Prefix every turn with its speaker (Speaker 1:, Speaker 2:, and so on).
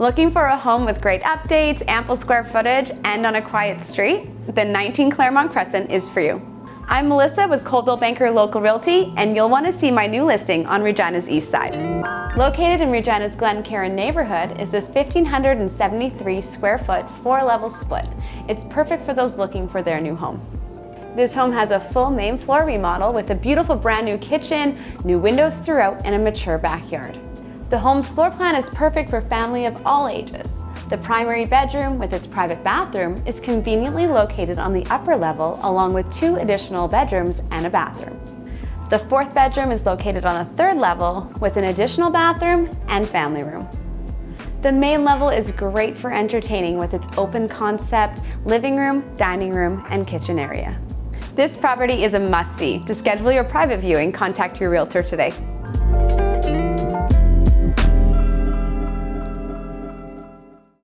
Speaker 1: Looking for a home with great updates, ample square footage, and on a quiet street? Then 19 Clermont Crescent is for you. I'm Melissa with Coldwell Banker Local Realty, and you'll want to see my new listing on Regina's east side. Located in Regina's Glencairn neighborhood is this 1,573 square foot, 4-level split. It's perfect for those looking for their new home. This home has a full main floor remodel with a beautiful brand new kitchen, new windows throughout, and a mature backyard. The home's floor plan is perfect for family of all ages. The primary bedroom with its private bathroom is conveniently located on the upper level along with 2 additional bedrooms and a bathroom. The 4th bedroom is located on the 3rd level with an additional bathroom and family room. The main level is great for entertaining with its open concept living room, dining room, and kitchen area. This property is a must-see. To schedule your private viewing, contact your realtor today.